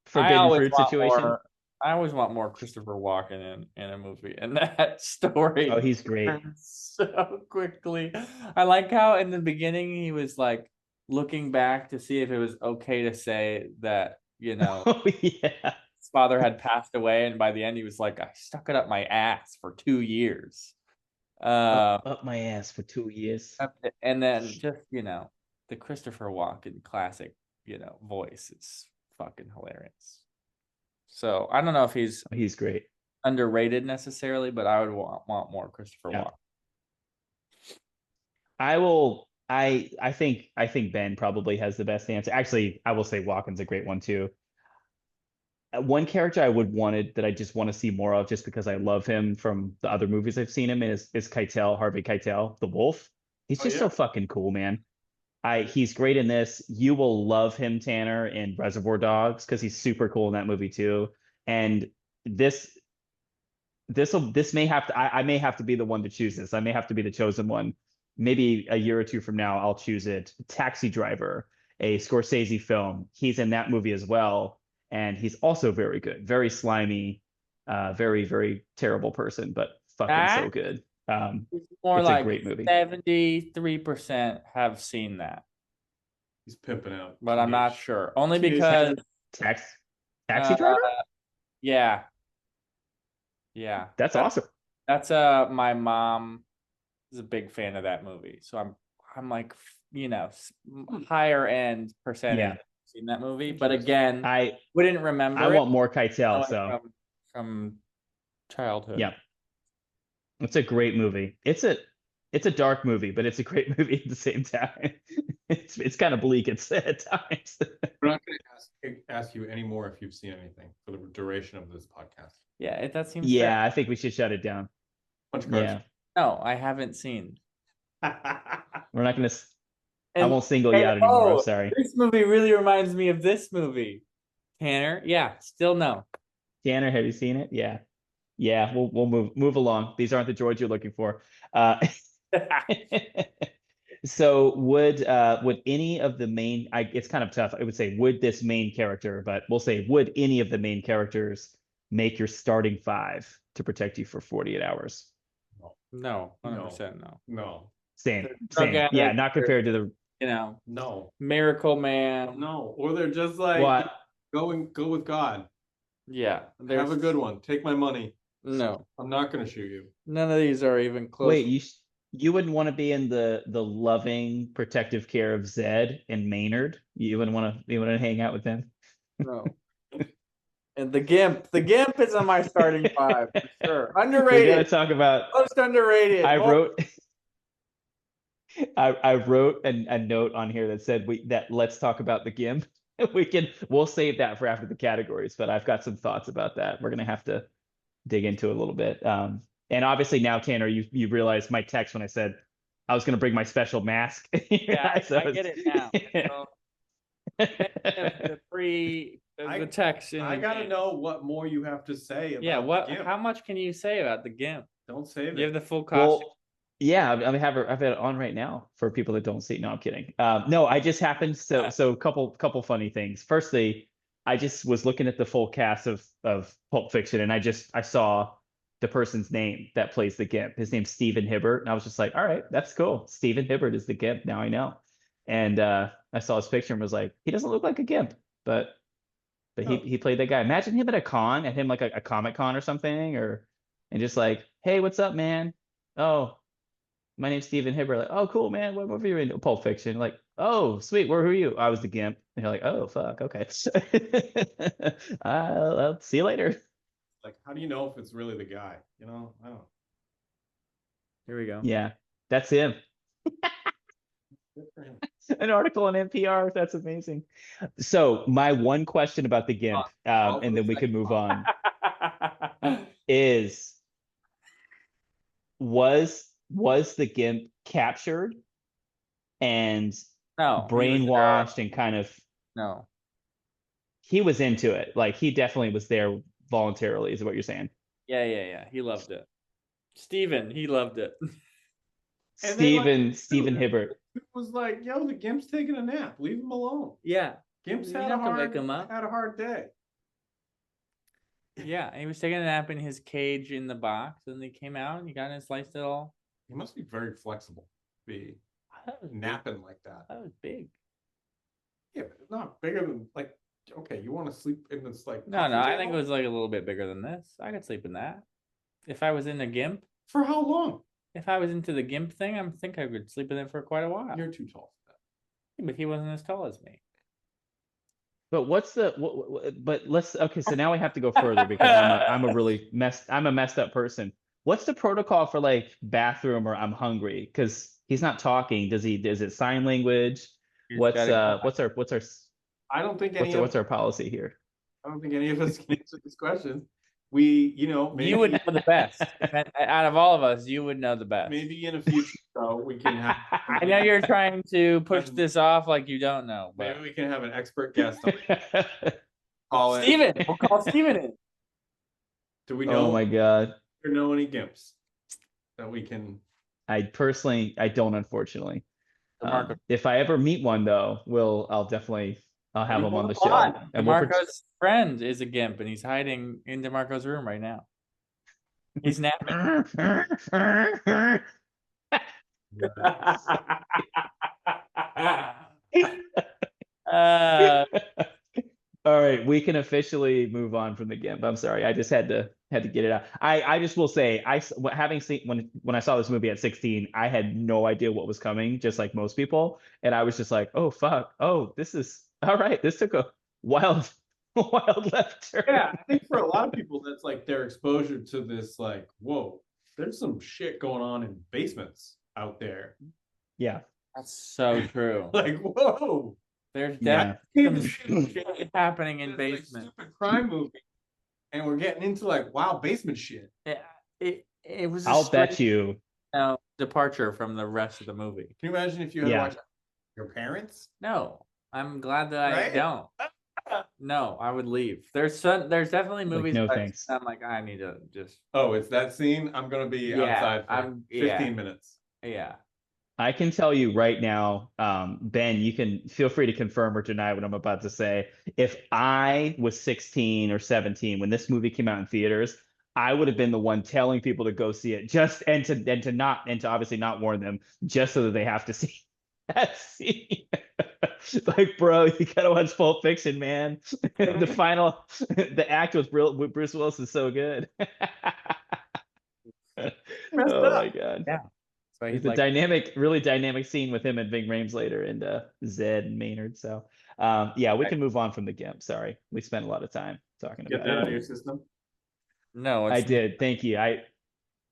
forbidden fruit situation? I always want more Christopher Walken in a movie, and that story. Oh, he's great. So quickly. I like how in the beginning he was like looking back to see if it was okay to say that, his father had passed away, and by the end he was like, I stuck it up my ass for 2 years. Up my ass for 2 years. And then just, the Christopher Walken classic, voice. It's fucking hilarious. So I don't know if he's great, underrated necessarily, but I would want more Christopher Walken. I think Ben probably has the best answer. Actually, I will say Walken's a great one too. One character I would wanted that I just want to see more of, just because I love him from the other movies I've seen him in, is Keitel, Harvey Keitel, the Wolf. He's just so fucking cool, man. He's great in this. You will love him, Tanner, in Reservoir Dogs, because he's super cool in that movie too. And this may have to. I may have to be the one to choose this. I may have to be the chosen one. Maybe a year or two from now, I'll choose it. Taxi Driver, a Scorsese film. He's in that movie as well, and he's also very good. Very slimy, very, very terrible person, but fucking so good. More It's like a great movie. 73% have seen that, He's pimping out. but I'm not sure. Only teenage because Taxi uh, Driver? yeah, That's awesome. that's my mom is a big fan of that movie, so I'm like, higher end percentage Yeah. seen that movie, but again, I wouldn't remember. I want more Keitel, knowing so from childhood. yeah. It's a great movie. It's a dark movie, but it's a great movie at the same time. It's kind of bleak at times. We're not going to ask you anymore if you've seen anything for the duration of this podcast. Yeah, that seems Yeah, fair. I think we should shut it down. Yeah. No, I haven't seen. We're not gonna. I won't single you out anymore. I'm sorry. This movie really reminds me of this movie. Tanner, yeah, still no. Tanner, have you seen it? Yeah, yeah. We'll move along. These aren't the droids you're looking for. So would any of the main? It's kind of tough. I would say would this main character, but we'll say would any of the main characters make your starting 5 to protect you for 48 hours? No, 100% no. No. Same. addict, Yeah, not compared to the. No. Miracle Man. No. Or they're just like What? go with God. Yeah, Have a good one. Take my money. No, I'm not going to shoot you. none of these are even close. Wait, you wouldn't want to be in the loving, protective care of Zed and Maynard? You wouldn't want to hang out with them? No. And the Gimp is on my starting 5 for sure. Underrated. We gotta talk about. Most underrated. I wrote a note on here that said let's talk about the Gimp. We'll save that for after the categories, but I've got some thoughts about that. We're gonna have to dig into it a little bit. And obviously now, Tanner, you realize my text when I said I was gonna bring my special mask. Yeah, I get it now. The text. I gotta know what more you have to say about the Gimp. How much can you say about the Gimp? Don't save it. You have the full costume. Well, yeah, I have it on right now for people that don't see. No, I'm kidding. No, I just happened so a couple funny things. Firstly, I just was looking at the full cast of Pulp Fiction, and I saw the person's name that plays the Gimp. His name's Steven Hibbert, and I was just like, all right, that's cool. Steven Hibbert is the Gimp. Now I know. And I saw his picture and was like, he doesn't look like a Gimp, but he played that guy. Imagine him at a con, at him like a Comic Con or something, and just like, hey, what's up, man? Oh, my name's Steven Hibbert. Like, oh, cool, man. What movie are you in? Pulp Fiction. Like, oh, sweet. Who are you? I was the Gimp. And you're like, oh, fuck. Okay. I'll see you later. Like, how do you know if it's really the guy? I don't know. Here we go. Yeah, that's him. Good for him. An article on NPR. That's amazing. So my one question about the Gimp, and then we can move on, is was the Gimp captured and brainwashed and kind of he was into it? Like, he definitely was there voluntarily, is what you're saying? Yeah. He loved it. Steven, he loved it. Steven Hibbert. It was like, yo, the Gimp's taking a nap. Leave him alone. Yeah. Gimp's You're had not gonna wake him up. a hard day. Yeah, he was taking a nap in his cage in the box, and he came out and he got in and sliced it all. He must be very flexible. Be napping like that. That was big. Yeah, but it's not bigger than, like, okay, you want to sleep in this, like, No, I think it was like a little bit bigger than this. I could sleep in that. If I was in a Gimp. For how long? If I was into the Gimp thing, I think I could sleep in it for quite a while. You're too tall for that. But he wasn't as tall as me. But so now we have to go further because I'm a messed up person. What's the protocol for like bathroom or I'm hungry? Because he's not talking. Is it sign language? What's our I don't think what's our policy here? I don't think any of us can answer this question. Maybe you would know the best. Out of all of us, you would know the best. Maybe in a future show we can have. I know you're trying to push this off like you don't know. But... Maybe we can have an expert guest on. Steven. We'll call Steven in. Do we know? Oh my God. Do you know any Gimps that we can? I don't, unfortunately. Demarco. If I ever meet one, though, I'll have him on the show. And Demarco's friend is a Gimp, and he's hiding in Demarco's room right now. He's napping. uh, All right, we can officially move on from the Gimp. I'm sorry, I just had to get it out. I just will say, having seen when I saw this movie at 16, I had no idea what was coming, just like most people, and I was just like, oh fuck, oh this is all right. This took a wild, wild left turn. Yeah, I think for a lot of people, that's like their exposure to this. Like, whoa, there's some shit going on in basements out there. Yeah, that's so true. Like, whoa. There's Yeah. definitely some shit happening in basements. Like stupid crime movie, and we're getting into like wow basement shit. Yeah, it was. I'll bet you. Departure from the rest of the movie. Can you imagine if you had Yeah. to watch your parents? No, I'm glad that I Right? don't. No, I would leave. There's definitely movies no that thanks. I'm like, I need to just. Oh, it's that scene. I'm gonna be Yeah, outside for I'm- 15 yeah. minutes. Yeah. I can tell you right now, Ben, you can feel free to confirm or deny what I'm about to say. If I was 16 or 17 when this movie came out in theaters, I would have been the one telling people to go see it, just and to obviously not warn them, just so that they have to see that scene. Like, bro, you gotta watch Pulp Fiction, man. The act with Bruce Willis is so good. Oh my god. Yeah. So It's a really dynamic scene with him and Ving Rhames later and Zed and Maynard. So yeah, we can move on from the Gimp. Sorry. We spent a lot of time talking Get about that out of it. your system. No, I did. Thank you.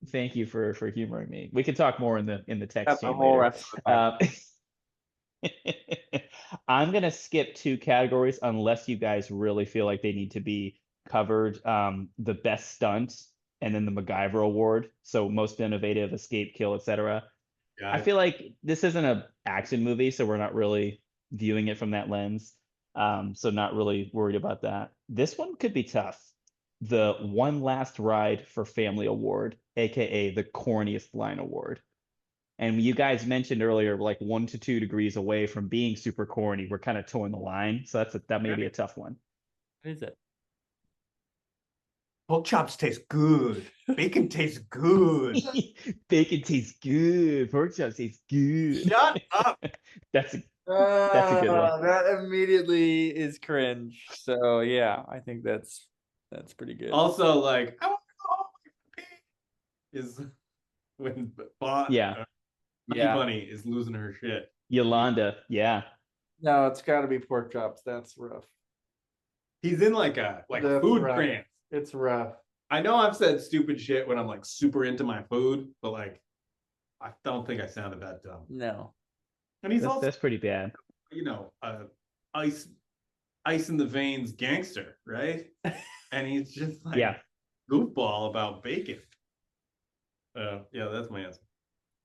Thank you for humoring me. We can talk more in the text That's the chain whole later. rest of the I'm gonna skip 2 categories unless you guys really feel like they need to be covered. The best stunt and then the MacGyver award. So most innovative, escape, kill, etc. I feel like this isn't an action movie, so we're not really viewing it from that lens. So not really worried about that. This one could be tough. The One Last Ride for Family Award, aka the corniest line award. And you guys mentioned earlier, like 1 to 2 degrees away from being super corny. We're kind of towing the line, so that may be a tough one. What is it? Pork chops taste good. Bacon tastes good. Bacon tastes good. Pork chops taste good. Shut up. That's a good one. That immediately is cringe. So yeah, I think that's pretty good. Also, like, I want to go home with the pig. Is when Yeah. Bunny is losing her shit. Yolanda, yeah. No, it's got to be pork chops. That's rough. He's in like a That's food rough. trance. It's rough. I know I've said stupid shit when I'm like super into my food, but like I don't think I sounded that dumb. No. And he's also That's pretty bad. you know, ice in the veins gangster, right? And he's just like Yeah. goofball about bacon. Yeah, that's my answer.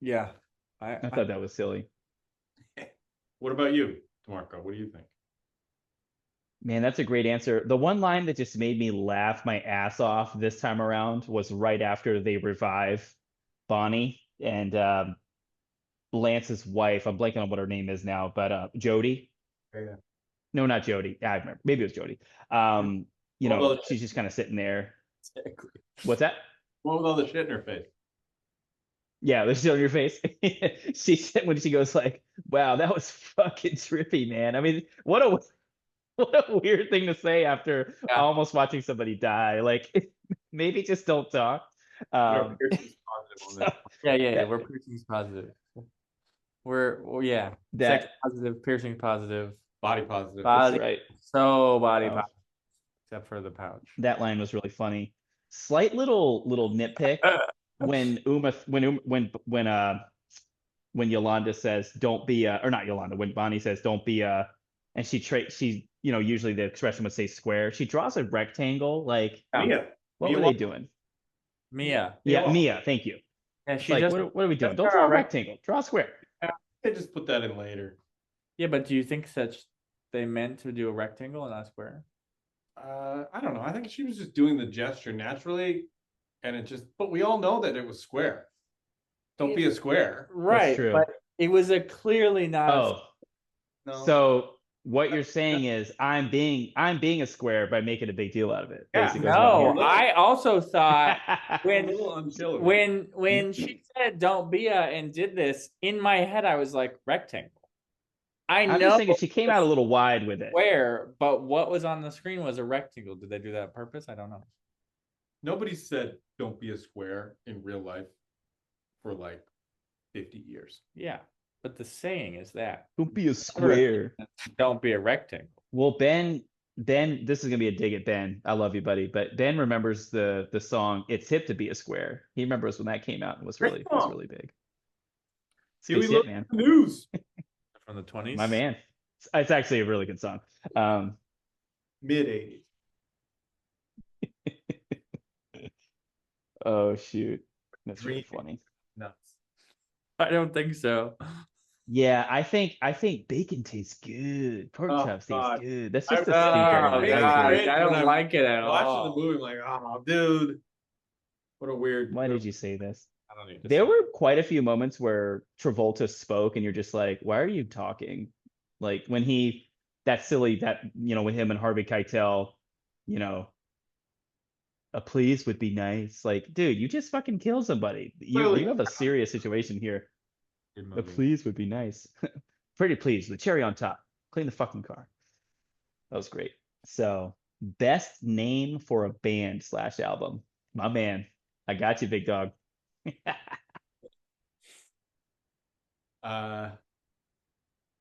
Yeah. I thought that was silly. What about you, Demarco? What do you think? Man, that's a great answer. The one line that just made me laugh my ass off this time around was right after they revive Bonnie and Lance's wife. I'm blanking on what her name is now, but Jody. Yeah. No, not Jody. I remember. Maybe it was Jody. You know, Well, she's just kind of sitting there. Exactly. What's that? What with all the shit in her face? Yeah, there's still on your face. She said when she goes like, "Wow, that was fucking trippy, man." I mean, what a weird thing to say after almost watching somebody die. Like, maybe just don't talk. Yeah, We're piercing positive. Sex positive, piercing positive, body positive. body, That's right. so body positive, except for the pouch. That line was really funny. Slight little nitpick when Yolanda says don't be or not Yolanda, when Bonnie says don't be and she usually the expression would say square. She draws a rectangle. Like, Mia. what Mia were they doing? Mia. Yeah, Mia. Thank you. Yeah, It's she like, just. what are we doing? Don't draw a rectangle. Draw a square. They just put that in later. Yeah, but do you think they meant to do a rectangle and not a square? I don't know. I think she was just doing the gesture naturally, and but we all know that it was square. Don't be a square. Right, true. but it was a clearly not. Oh, No. so what you're saying is I'm being a square by making a big deal out of it. Yeah, Basically, is what I'm No, hearing. I also thought A when little unsure of it. when she said "don't be a" and did this, in my head I was like rectangle. I'm know just thinking she came out a little wide with it. where, but what was on the screen was a rectangle. Did they do that on purpose? I don't know. Nobody said don't be a square in real life for like 50 years. Yeah, but the saying is that Don't be a square. don't be a rectangle. Well, Ben, this is gonna be a dig at Ben. I love you, buddy. But Ben remembers the song "It's Hip to Be a Square." He remembers when that came out and was really big. See, we Good look shit, man. at the news. From the 20s. My man. It's actually a really good song. Mid 80s. Oh shoot, that's really Dreaming. funny. Nuts. I don't think so. Yeah, I think bacon tastes good. Pork Oh, chops God. taste good. That's I- just a Oh, secret. Oh, Maybe God, it's great I when don't I'm like it at Watching all. the movie, I'm like, oh, dude. What a weird. Why did you say this? I don't need to There say. were quite a few moments where Travolta spoke and you're just like, why are you talking? Like when when him and Harvey Keitel, a please would be nice. Like, dude, you just fucking kill somebody. Really? You have a serious situation here. Good A movie. please would be nice. Pretty please, the cherry on top. Clean the fucking car. That was great. So, best name for a band / album. My man. I got you, big dog.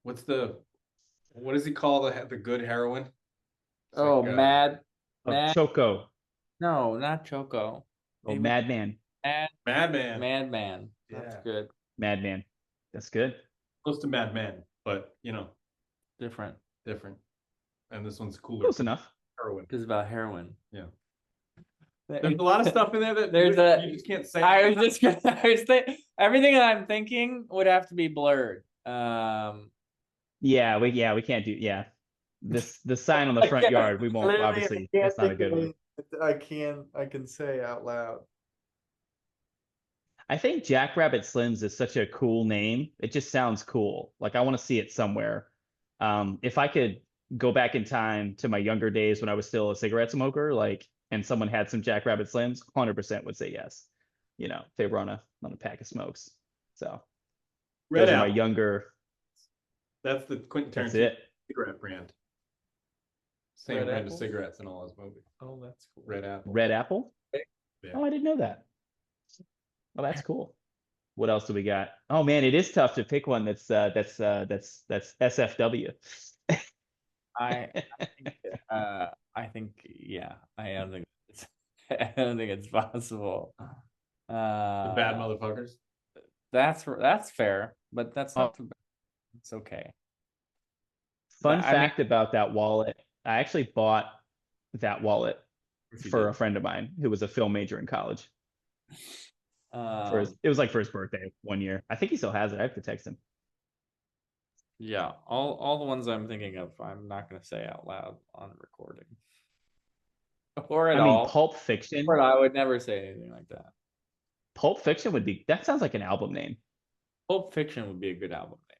What does he call the good heroin? It's Oh, like, Mad. Choco. No, not Choco. Oh, Even Madman. Madman. Madman. That's Yeah. good. Madman. That's good. Close to Madman, but Different. different. And this one's cooler. Close enough. Heroin. It's about heroin. Yeah. There's a lot of stuff in there that you just can't say. I was just gonna. Everything that I'm thinking would have to be blurred. Yeah, we can't do. Yeah, the sign on the front yard. We won't obviously. That's not a good one. I can say out loud. I think Jackrabbit Slims is such a cool name. It just sounds cool. Like I want to see it somewhere. If I could go back in time to my younger days when I was still a cigarette smoker, and someone had some Jackrabbit Slims, 100% would say yes. If they were on a pack of smokes. So Red those are my Apple. younger. That's the Quentin That's Tarantino it. cigarette brand. Same Red brand Apple? of cigarettes in all his movies. Oh, that's cool. Red Apple. Red Apple. Yeah. Oh, I didn't know that. Oh, that's cool. What else do we got? Oh man, it is tough to pick one that's SFW. I think yeah. I don't think it's possible. The bad motherfuckers. That's fair, but that's not. It's okay. Fun fact about that wallet. I actually bought that wallet for a friend of mine who was a film major in college. It was for his birthday one year. I think he still has it. I have to text him. Yeah, all the ones I'm thinking of, I'm not going to say out loud on recording. Or at all. Pulp Fiction. But I would never say anything like that. Pulp Fiction that sounds like an album name. Pulp Fiction would be a good album name.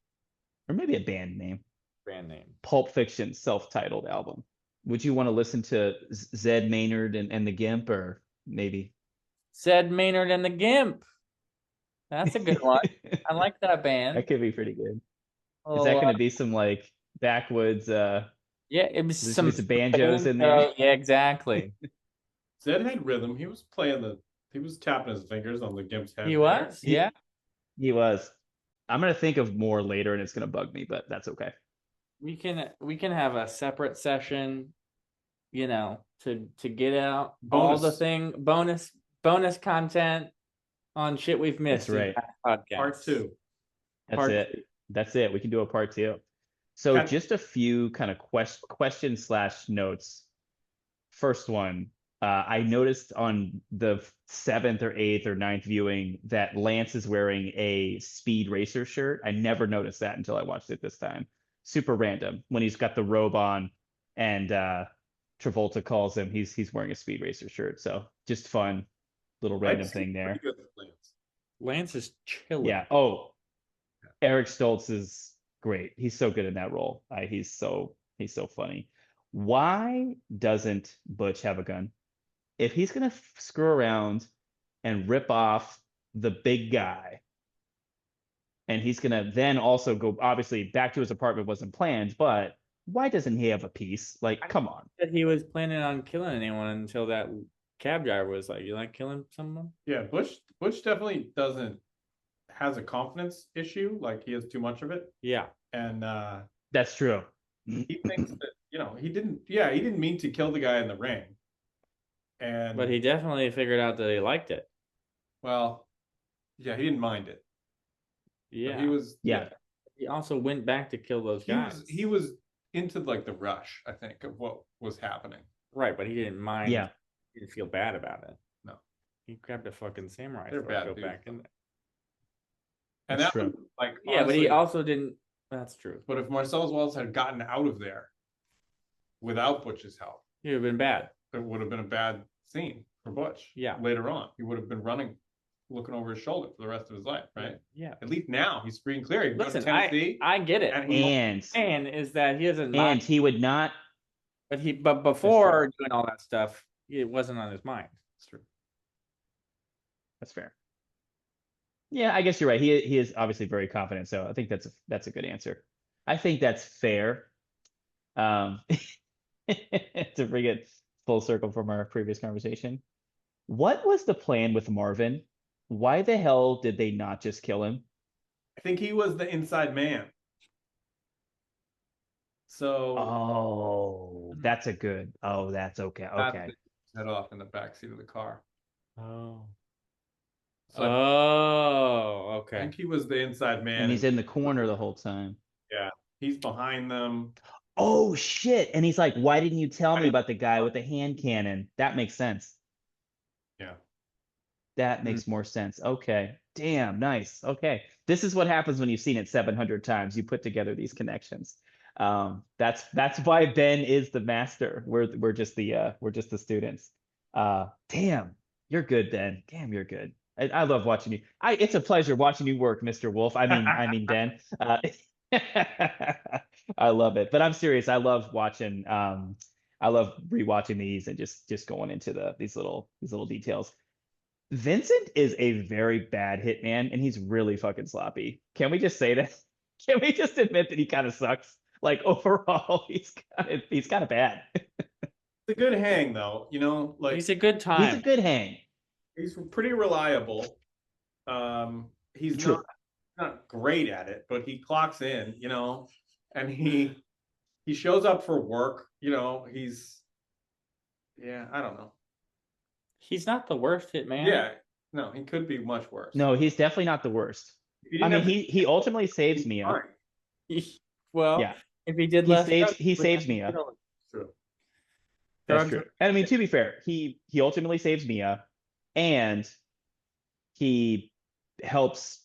Or maybe a band name. Band name. Pulp Fiction self-titled album. Would you want to listen to Zed Maynard and the Gimp, or maybe Zed Maynard and the Gimp? That's a good one. I like that band. That could be pretty good. Is that going to be some backwoods? Yeah, it was some banjos in there. Yeah, exactly. Zed had rhythm. He was tapping his fingers on the Gimp's head. He was, yeah. He was. I'm gonna think of more later, and it's gonna bug me, but that's okay. We can have a separate session, to get out all the bonus content on shit we've missed. That's right. Podcast. Part 2. That's it. We can do a part 2. So just a few kind of questions / notes. First one, I noticed on the 7th or 8th or 9th viewing that Lance is wearing a Speed Racer shirt. I never noticed that until I watched it this time. Super random when he's got the robe on and Travolta calls him. He's wearing a Speed Racer shirt. So just fun little random thing there. Lance is chilling. Yeah. Oh, Eric Stoltz's great. He's so good in that role. He's so funny. Why doesn't Butch have a gun? If he's gonna screw around and rip off the big guy, and he's gonna then also go obviously back to his apartment wasn't planned, but why doesn't he have a piece? Like, come on. That he was planning on killing anyone until that cab driver was like, "You like killing someone?" Yeah, Bush definitely has a confidence issue. Like he has too much of it, Yeah, and That's true. he thinks that he didn't mean to kill the guy in the ring, and but he definitely figured out that he liked it. well, yeah, he didn't mind it. But Yeah, he was He also went back to kill those guys. He was into like the rush, I think, of what was happening. Right, but he didn't mind. Yeah. He didn't feel bad about it. No, he grabbed a fucking samurai. They're bad go dudes, back in there. And That's that true. was, like, Yeah, but he honestly, also didn't. That's true. But if Marcellus Wallace had gotten out of there without Butch's help, He would have been bad. it would have been a bad scene for Butch. Yeah. Later on, he would have been running, looking over his shoulder for the rest of his life, right? Yeah. At least now he's free and clear. He can go to Listen, Tennessee. I get it. And is that he doesn't and mind, he would not. but before doing all that stuff, it wasn't on his mind. That's true. That's fair. Yeah, I guess you're right. He is obviously very confident, so I think that's a good answer. I think that's fair. To bring it full circle from our previous conversation, what was the plan with Marvin? Why the hell did they not just kill him? I think he was the inside man. So that's okay. Okay. Head off in the backseat of the car. Oh. So I Okay. think he was the inside man. And he's in the corner the whole time. Yeah, he's behind them. Oh shit! And he's like, "Why didn't you tell me about the guy with the hand cannon?" That makes sense. Yeah. That makes more sense. Okay. Damn, nice. Okay. This is what happens when you've seen it 700 times. You put together these connections. That's why Ben is the master. We're just the students. Damn, you're good, Ben. Damn, you're good. I love watching you. It's a pleasure watching you work, Mr. Wolf. I mean Ben. I love it. But I'm serious. I love watching. I love rewatching these and just going into these little details. Vincent is a very bad hitman, and he's really fucking sloppy. Can we just say that? Can we just admit that he kind of sucks? Like overall, he's kind of bad. It's a good hang, though. Like He's a good time. He's a good hang. He's pretty reliable. He's True. not great at it, but he clocks in, and he shows up for work. I don't know. He's not the worst hitman. Yeah, no, he could be much worse. No, he's definitely not the worst. I mean, he ultimately saves Mia. Well, yeah. If he did, he saves Mia. True. That's true. And I mean, to be fair, he ultimately saves Mia, and he helps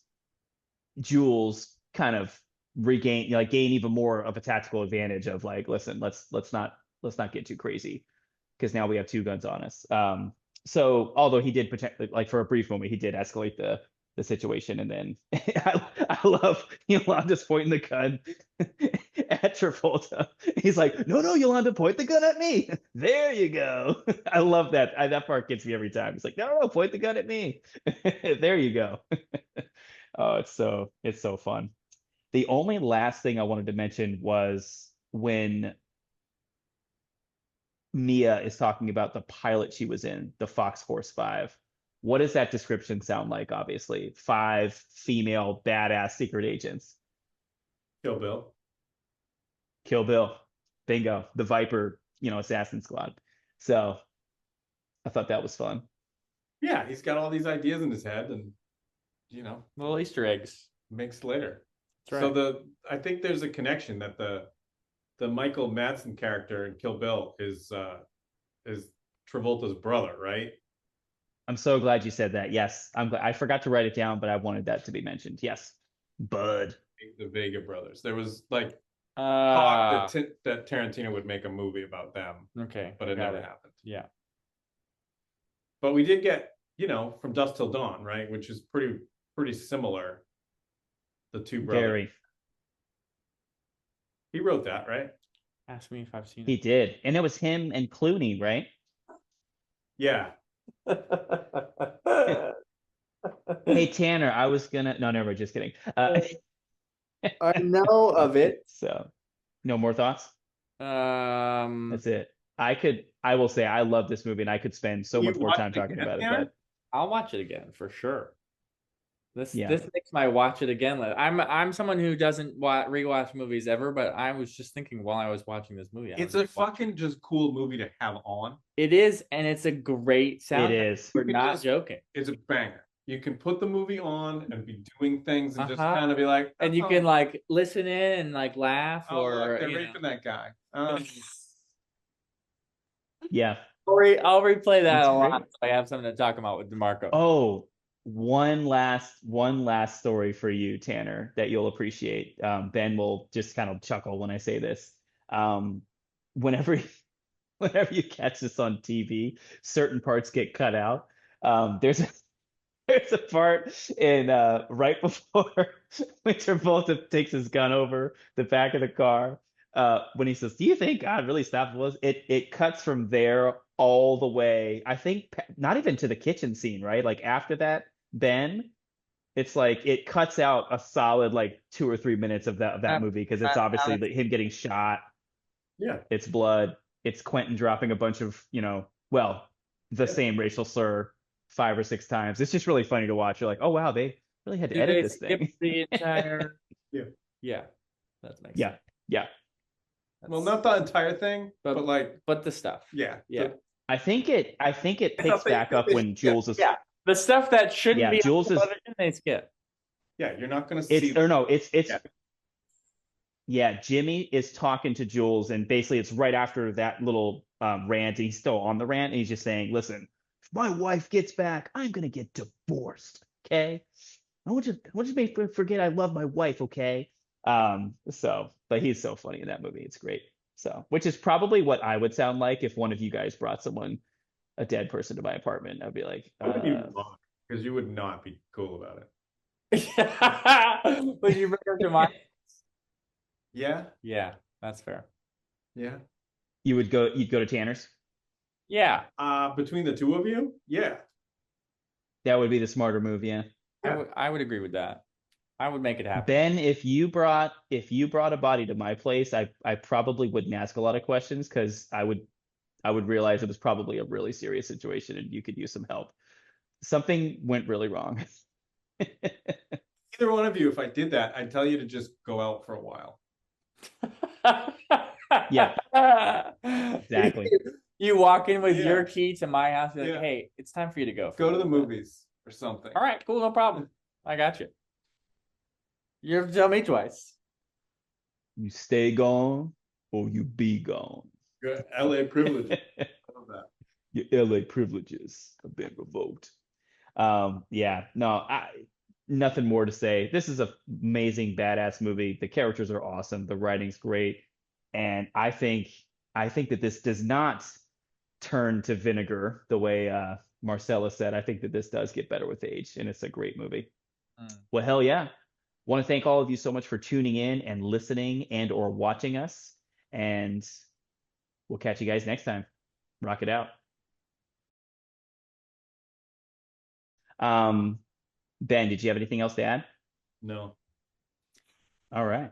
Jules kind of gain even more of a tactical advantage of like, listen, let's not get too crazy, because now we have two guns on us. So although he did like for a brief moment, he did escalate the situation, and then I love Yolanda's pointing the gun at Travolta. He's like, no, Yolanda, point the gun at me. There you go. I love that. That part gets me every time. He's like, no, point the gun at me. There you go. Oh, it's so fun. The only last thing I wanted to mention was when Mia is talking about the pilot she was in, the Fox Force 5. What does that description sound like? Obviously, 5 female badass secret agents. Kill Bill. Kill Bill. Bingo. The Viper, assassin squad. So I thought that was fun. Yeah, he's got all these ideas in his head, and little Easter eggs makes later. That's right. So I think there's a connection that the Michael Madsen character in Kill Bill is Travolta's brother, right? I'm so glad you said that. Yes, I'm glad. I forgot to write it down, but I wanted that to be mentioned. Yes, Bud. The Vega brothers. There was like talk that Tarantino would make a movie about them. Okay, but it never happened. Yeah, but we did get From Dusk Till Dawn, right? Which is pretty similar. The two brothers. Very. He wrote that, right? Ask me if I've seen He it. did, and it was him and Clooney, right? Yeah. Hey Tanner, I was gonna. No, never. Just kidding. I know of it. So, no more thoughts. Um, That's it. I will say, I love this movie, and I could spend so You much more watched time it talking again, about it. Tanner? But I'll watch it again for sure. This Yeah. this makes my watch it again list. I'm someone who doesn't rewatch movies ever, but I was just thinking while I was watching this movie, It's a fucking just cool movie to have on. It is, and it's a great sound. it is. We're not joking. It's a banger. You can put the movie on and be doing things and just Uh-huh. kind of be like, And you oh, can like listen in and like laugh oh, or look, they're you know. raping that guy. Yeah. I'll replay that It's a lot. great. So I have something to talk about with Demarco. Oh, one last story for you, Tanner, that you'll appreciate. Ben will just kind of chuckle when I say this. Whenever whenever you catch this on TV, certain parts get cut out. There's a there's a part in right before when Travolta takes his gun over the back of the car. When he says, "Do you think God really stopped us?" It cuts from there all the way. I think not even to the kitchen scene, right? Like after that, Ben, it's like it cuts out a solid like 2 or 3 minutes of that movie because it's obviously him getting shot. Yeah. It's blood. It's Quentin dropping a bunch of, well, the same racial slur 5 or 6 times. It's just really funny to watch. You're like, oh wow, they really had to Do edit they this skip thing. the entire? Yeah. That makes Yeah, sense. yeah. Well, not the entire thing, but like, but the stuff. yeah. Yeah. I think it picks back up when Jules is. Yeah, the stuff that shouldn't Yeah, be Jules on is. television, they skip. Yeah, you're not going to see. It's or no, it's. Yeah. Yeah, Jimmy is talking to Jules, and basically it's right after that little rant, and he's still on the rant, and he's just saying, "Listen, if my wife gets back, I'm gonna get divorced. Okay, I want you to make forget I love my wife. Okay." But he's so funny in that movie. It's great. So, which is probably what I would sound like if one of you guys brought a dead person to my apartment. I'd be like, because you would not be cool about it. Would you bring her to my? Yeah. Yeah, that's fair. Yeah. you'd go to Tanner's. Yeah. Between the two of you, yeah. That would be the smarter move. Yeah. I would agree with that. I would make it happen. Ben, if you brought a body to my place, I probably wouldn't ask a lot of questions because I would realize it was probably a really serious situation and you could use some help. Something went really wrong. Either one of you, if I did that, I'd tell you to just go out for a while. Yeah. Exactly. You walk in with your key to my house, you're like, Yeah. hey, it's time for you to go. Go to the movies or something. All right, cool, no problem. I got you. You have to tell me twice. You stay gone or you be gone. Good. LA privilege. I love that. Your LA privileges have been revoked. Yeah, no, nothing more to say. This is an amazing, badass movie. The characters are awesome. The writing's great. And I think that this does not turn to vinegar the way Marcella said. I think that this does get better with age, and it's a great movie. Well, hell yeah. Want to thank all of you so much for tuning in and listening and or watching us. And we'll catch you guys next time. Rock it out. Ben, did you have anything else to add? No. All right.